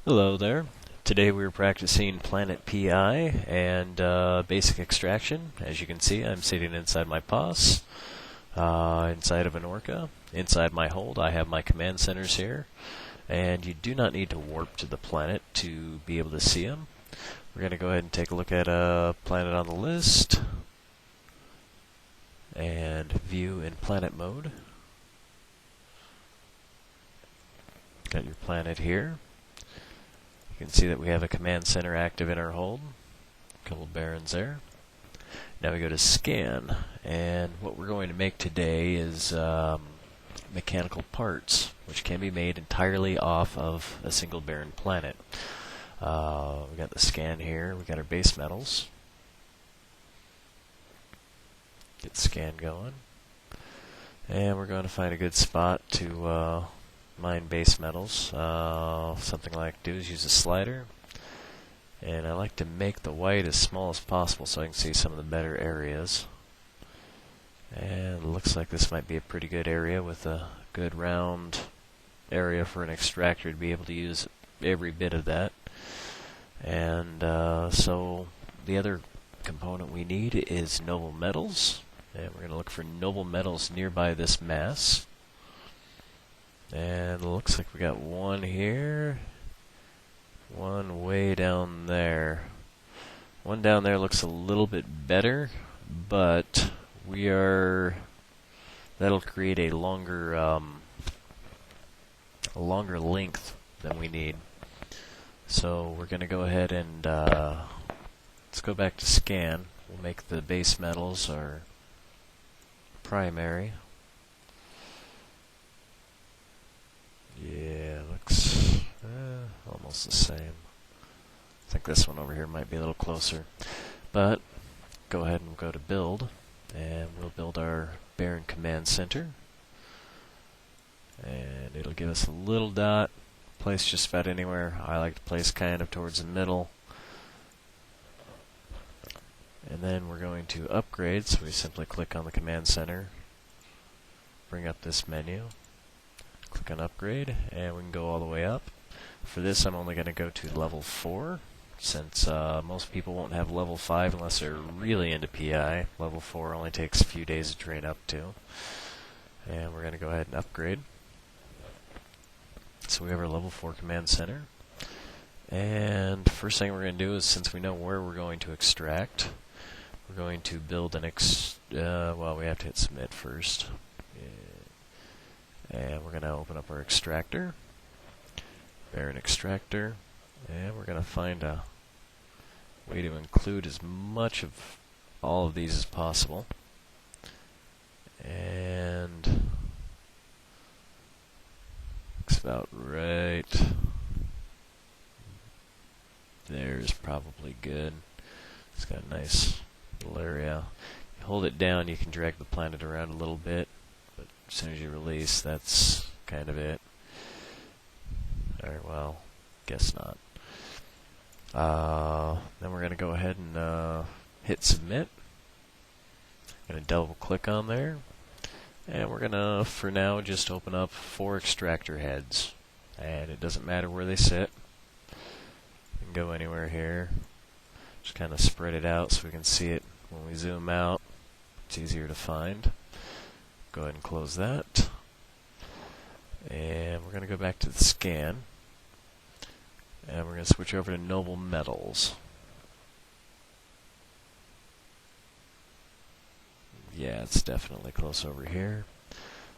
Hello there. Today we are practicing Planet PI and basic extraction. As you can see, I'm sitting inside my POS, inside of an Orca. Inside my hold, I have my command centers here, and you do not need to warp to the planet to be able to see them. We're going to go ahead and take a look at a planet on the list, and view in planet mode. Got your planet here. You can see that we have a command center active in our hold. A couple barons there. Now we go to scan, and what we're going to make today is mechanical parts, which can be made entirely off of a single baron planet. We got the scan here. We got our base metals. Get scan going, and we're going to find a good spot to mine base metals. Something I like to do is use a slider, and I like to make the white as small as possible so I can see some of the better areas. And it looks like this might be a pretty good area with a good round area for an extractor to be able to use every bit of that. And so the other component we need is noble metals, and we're going to look for noble metals nearby this mass. And it looks like we got one here, one way down there. One down there looks a little bit better, but that'll create a longer length than we need. So we're going to go ahead and let's go back to scan. We'll make the base metals our primary. Yeah, looks almost the same. I think this one over here might be a little closer. But go ahead and go to build, and we'll build our Baron Command Center. And it'll give us a little dot. Place just about anywhere. I like to place kind of towards the middle. And then we're going to upgrade, so we simply click on the Command Center, bring up this menu. Click on upgrade, and we can go all the way up. For this, I'm only going to go to level 4, since most people won't have level 5 unless they're really into PI. Level 4 only takes a few days to train up to. And we're going to go ahead and upgrade. So we have our level 4 command center. And first thing we're going to do is, since we know where we're going to extract, we're going to build an well, we have to hit submit first. And we're going to open up our extractor, Baron extractor, and we're going to find a way to include as much of all of these as possible. And looks about right. There's probably good. It's got a nice little area. You hold it down, you can drag the planet around a little bit. As soon as you release, that's kind of it. Alright, well, guess not. Then we're going to go ahead and hit submit. Going to double click on there. And we're going to, for now, just open up 4 extractor heads. And it doesn't matter where they sit. You can go anywhere here. Just kind of spread it out so we can see it when we zoom out. It's easier to find. Go ahead and close that. And we're going to go back to the scan. And we're going to switch over to noble metals. Yeah, it's definitely close over here.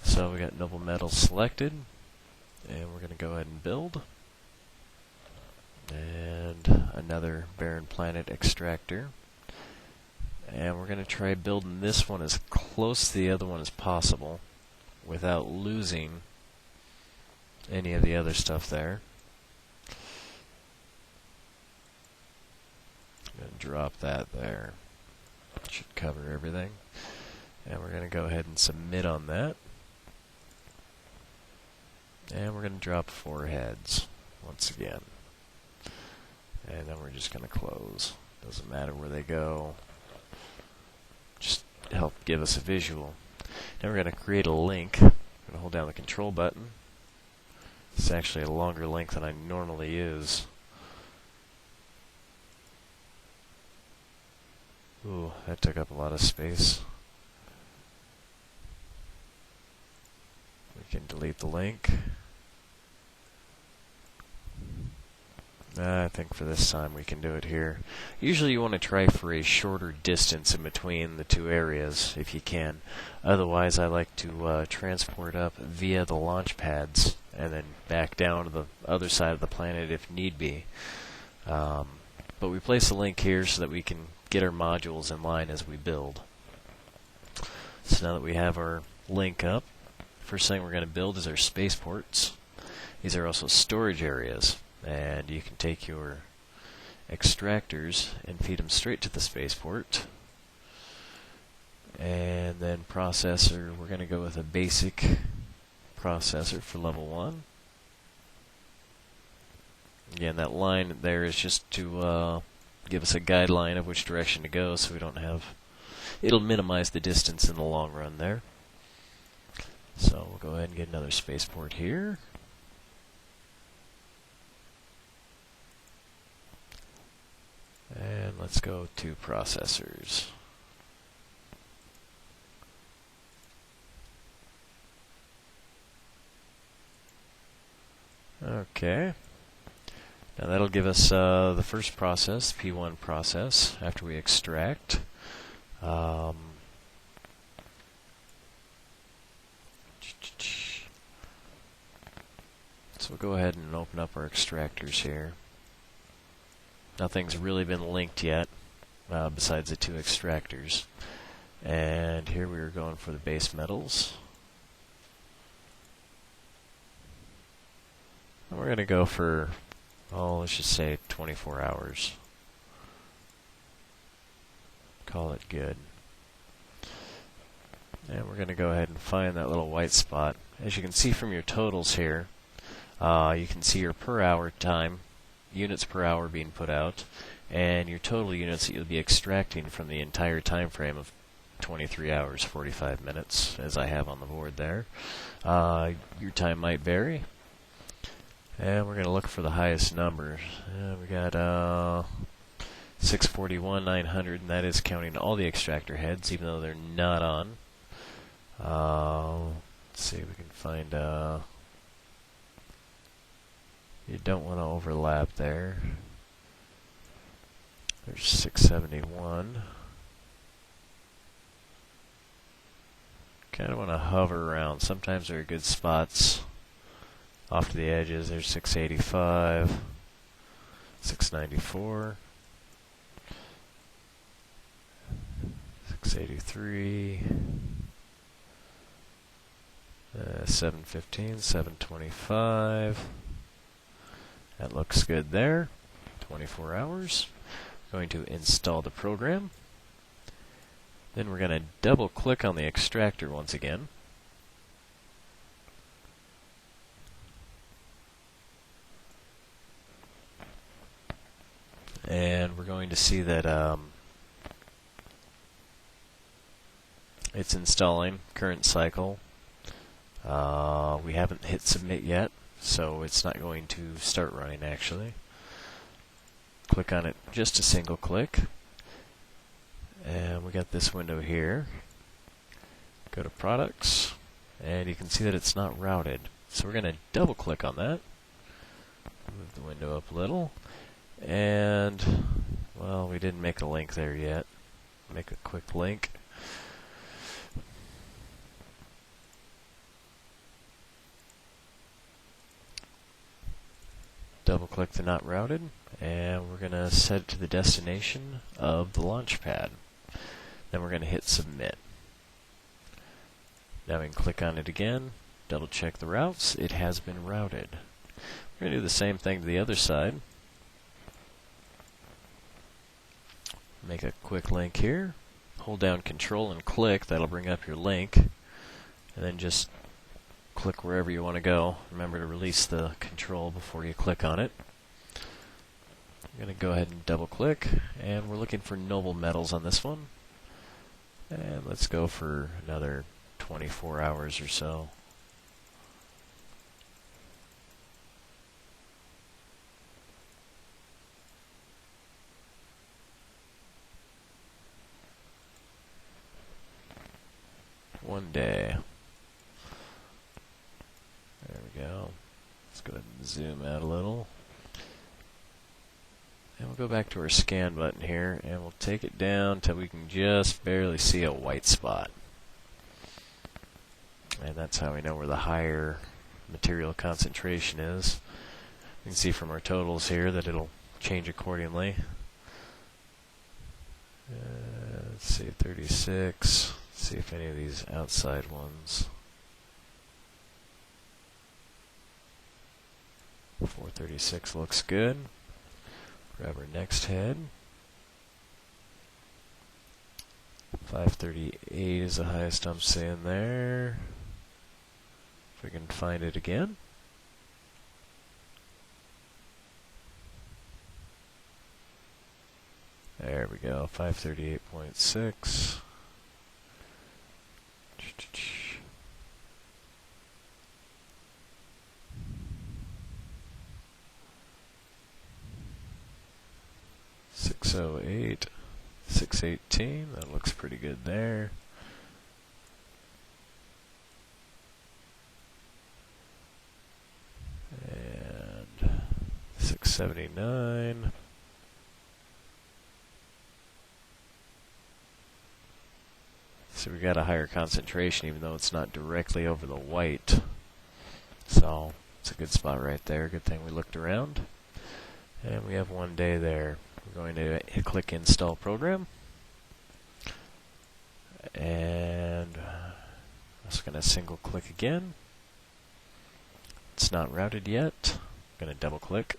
So we got noble metals selected. And we're going to go ahead and build. And another barren planet extractor. And we're going to try building this one as close to the other one as possible without losing any of the other stuff there. I'm going to drop that there. Should cover everything. And we're going to go ahead and submit on that. And we're going to drop 4 heads once again. And then we're just going to close. Doesn't matter where they go. Just help give us a visual. Now we're going to create a link. I'm going to hold down the control button. It's actually a longer link than I normally use. Ooh, that took up a lot of space. We can delete the link. I think for this time we can do it here. Usually you want to try for a shorter distance in between the two areas if you can. Otherwise I like to transport up via the launch pads and then back down to the other side of the planet if need be. But we place a link here so that we can get our modules in line as we build. So now that we have our link up, first thing we're going to build is our spaceports. These are also storage areas. And you can take your extractors and feed them straight to the spaceport. And then processor, we're going to go with a basic processor for level 1. Again, that line there is just to give us a guideline of which direction to go so we don't have... It'll minimize the distance in the long run there. So we'll go ahead and get another spaceport here. And let's go to processors. Okay. Now that'll give us the first process, P1 process, after we extract. So we'll go ahead and open up our extractors here. Nothing's really been linked yet, besides the 2 extractors. And here we are going for the base metals. And we're going to go for, let's just say 24 hours. Call it good. And we're going to go ahead and find that little white spot. As you can see from your totals here, you can see your per hour time, units per hour being put out, and your total units that you'll be extracting from the entire time frame of 23 hours, 45 minutes, as I have on the board there. Your time might vary. And we're going to look for the highest number. We got 641, 900, and that is counting all the extractor heads, even though they're not on. Let's see if we can find... You don't want to overlap there. There's 671. Kind of want to hover around. Sometimes there are good spots off to the edges. There's 685, 694, 683, 715, 725. That looks good there. 24 hours. Going to install the program. Then we're going to double click on the extractor once again. And we're going to see that it's installing, current cycle. We haven't hit submit yet, so it's not going to start running actually. Click on it, just a single click. And we got this window here. Go to products, and you can see that it's not routed. So we're going to double click on that. Move the window up a little. And, well, we didn't make a link there yet. Make a quick link. Double click the not routed, and we're going to set it to the destination of the launch pad. Then we're going to hit submit. Now we can click on it again, double check the routes. It has been routed. We're going to do the same thing to the other side. Make a quick link here. Hold down Control and click. That'll bring up your link. And then just click wherever you want to go. Remember to release the control before you click on it. I'm going to go ahead and double click. And we're looking for noble metals on this one. And let's go for another 24 hours or so. day. There we go. Let's go ahead and zoom out a little. And we'll go back to our scan button here, and we'll take it down till we can just barely see a white spot. And that's how we know where the higher material concentration is. You can see from our totals here that it'll change accordingly. Let's see, 36. Let's see if any of these outside ones. 436 looks good. Grab our next head. 538 is the highest I'm seeing there. If we can find it again. There we go, 538.6. 608, 618, that looks pretty good there. And 679. So we got a higher concentration even though it's not directly over the white. So it's a good spot right there. Good thing we looked around. And we have one day there. We're going to click Install Program. And I'm just going to single click again. It's not routed yet. I'm going to double click.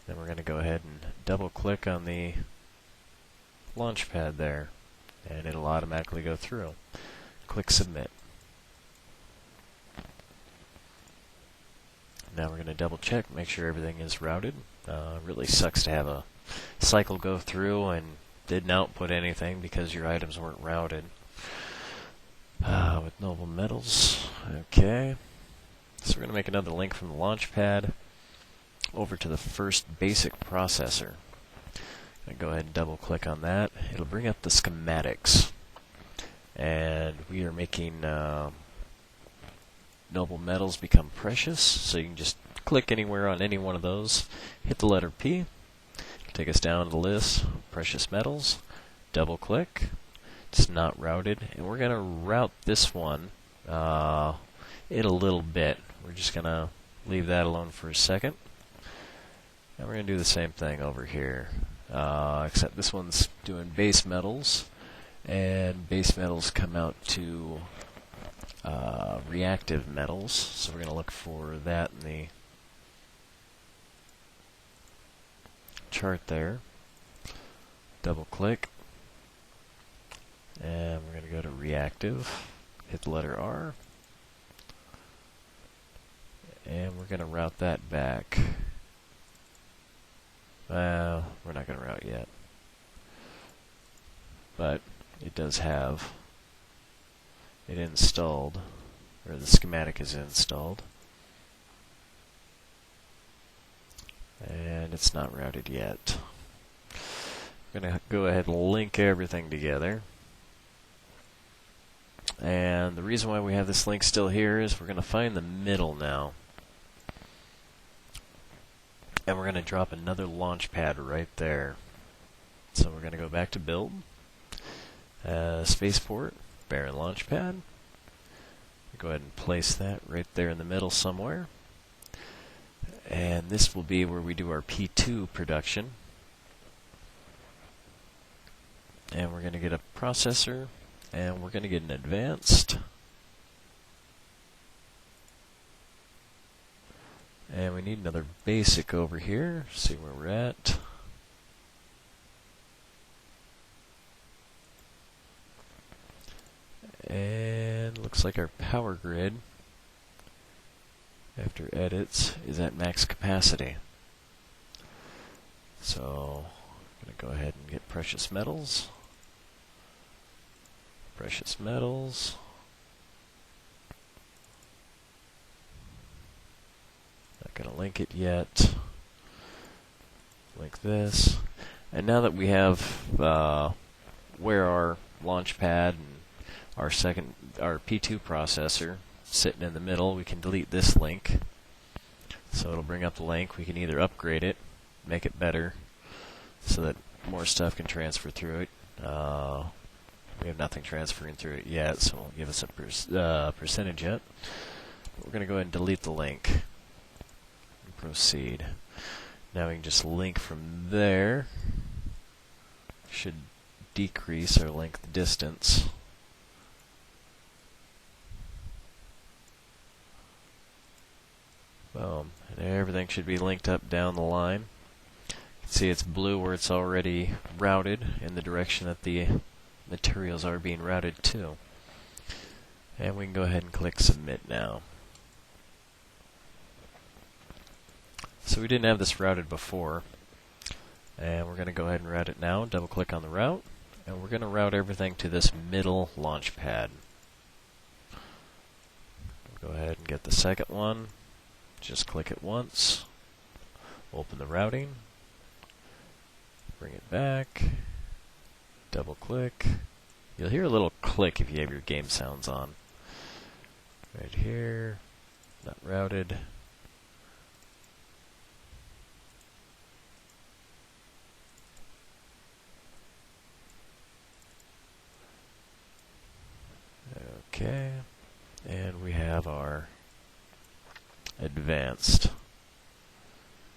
Then we're going to go ahead and double click on the launch pad there. And it'll automatically go through. Click Submit. Now we're going to double check, make sure everything is routed. Really sucks to have a cycle go through and didn't output anything because your items weren't routed. With noble metals, okay. So we're going to make another link from the launch pad over to the first basic processor. Go ahead and double click on that. It'll bring up the schematics. And we are making noble metals become precious. So you can just click anywhere on any one of those. Hit the letter P. It'll take us down to the list. Precious metals. Double click. It's not routed. And we're going to route this one in a little bit. We're just going to leave that alone for a second. And we're going to do the same thing over here. Except this one's doing base metals, and base metals come out to reactive metals, so we're going to look for that in the chart there. Double click, and we're going to go to reactive, hit the letter R, and we're going to route that back. We're not going to route yet. But it does have it installed, or the schematic is installed. And it's not routed yet. I'm going to go ahead and link everything together. And the reason why we have this link still here is we're going to find the middle now. And we're going to drop another launch pad right there. So we're going to go back to Build, Spaceport, Barren Launch Pad. Go ahead and place that right there in the middle somewhere. And this will be where we do our P2 production. And we're going to get a processor, and we're going to get an advanced. And we need another basic over here. See where we're at. And looks like our power grid, after edits, is at max capacity. So I'm going to go ahead and get precious metals. Precious metals. Not going to link it yet. Link this. And now that we have where our launch pad and our P2 processor sitting in the middle, we can delete this link. So it'll bring up the link. We can either upgrade it, make it better, so that more stuff can transfer through it. We have nothing transferring through it yet, so it won't give us a percentage yet. We're going to go ahead and delete the link and proceed. Now we can just link from there. Should decrease our length distance. Boom. And everything should be linked up down the line. You can see it's blue where it's already routed in the direction that the materials are being routed to. And we can go ahead and click Submit now. So we didn't have this routed before. And we're going to go ahead and route it now. Double click on the route. And we're going to route everything to this middle launch pad. We'll go ahead and get the second one. Just click it once. Open the routing. Bring it back. Double click. You'll hear a little click if you have your game sounds on. Right here. Not routed. Okay, and we have our advanced.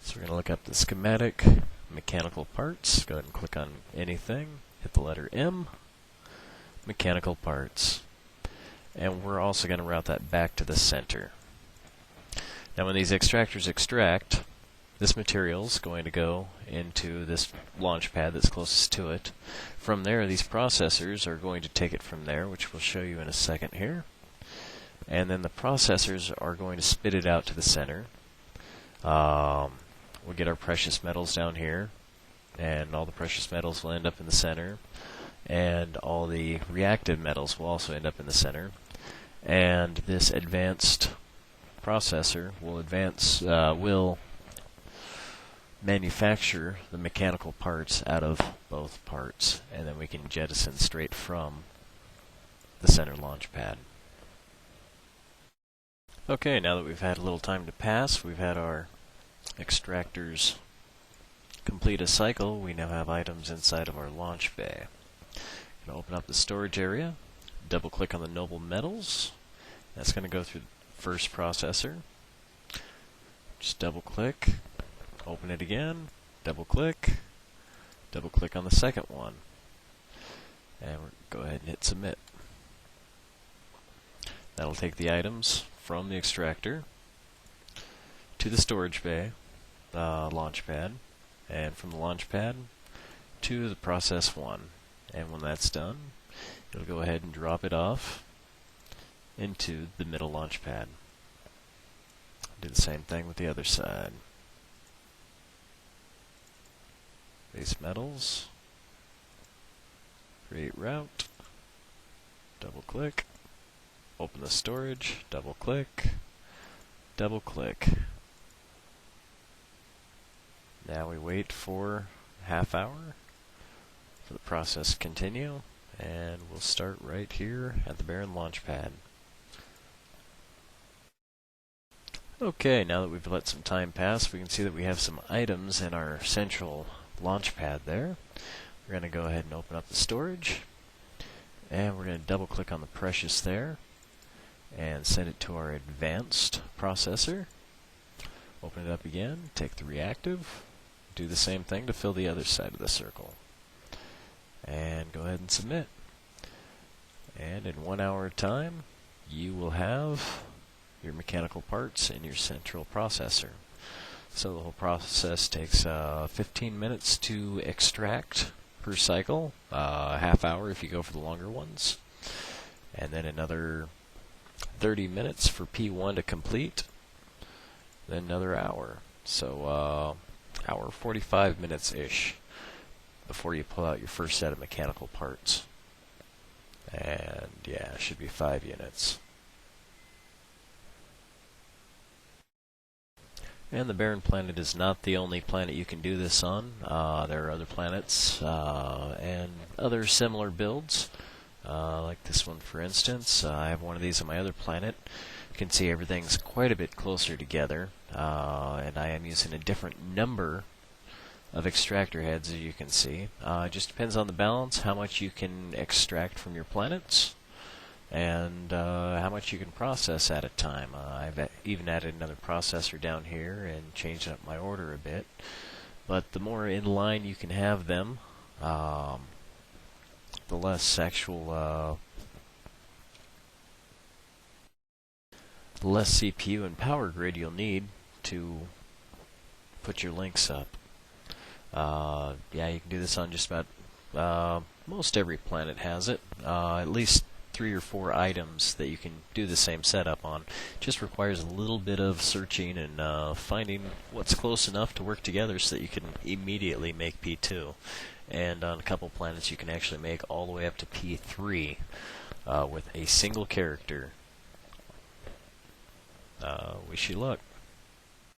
So we're going to look up the schematic, mechanical parts. Go ahead and click on anything. Hit the letter M, mechanical parts. And we're also going to route that back to the center. Now when these extractors extract, this material is going to go into this launch pad that's closest to it. From there, these processors are going to take it from there, which we'll show you in a second here. And then the processors are going to spit it out to the center. We'll get our precious metals down here, and all the precious metals will end up in the center. And all the reactive metals will also end up in the center. And this advanced processor will manufacture the mechanical parts out of both parts, and then we can jettison straight from the center launch pad. Okay, now that we've had a little time to pass, we've had our extractors complete a cycle, we now have items inside of our launch bay. I'm going to open up the storage area, double click on the noble metals. That's going to go through the first processor. Just double click. Open it again, double click on the second one, and we'll go ahead and hit Submit. That'll take the items from the extractor to the storage bay, launch pad, and from the launch pad to the process 1. And when that's done, it'll go ahead and drop it off into the middle launch pad. Do the same thing with the other side. Base metals, create route, double click, open the storage, double click, double click. Now we wait for half hour for the process to continue, and we'll start right here at the Baron launch pad. Okay, now that we've let some time pass, we can see that we have some items in our central launch pad there. We're going to go ahead and open up the storage, and we're going to double click on the precious there and send it to our advanced processor. Open it up again, take the reactive, do the same thing to fill the other side of the circle, and go ahead and submit. And in 1 hour time, you will have your mechanical parts in your central processor. So the whole process takes 15 minutes to extract per cycle, half hour if you go for the longer ones, and then another 30 minutes for P1 to complete, then another hour. So hour 45 minutes-ish before you pull out your first set of mechanical parts. And yeah, it should be 5 units. And the barren planet is not the only planet you can do this on. There are other planets and other similar builds Like this one, for instance. I have one of these on my other planet. You can see everything's quite a bit closer together, and I am using a different number of extractor heads, as you can see. It just depends on the balance, how much you can extract from your planets, and how much you can process at a time. I've even added another processor down here and changed up my order a bit. But the more in line you can have them, the less the less CPU and power grid you'll need to put your links up. Yeah, you can do this on just about most every planet has it. At least 3 or 4 items that you can do the same setup on. Just requires a little bit of searching and finding what's close enough to work together so that you can immediately make P2. And on a couple planets you can actually make all the way up to P3 with a single character. Wish you luck.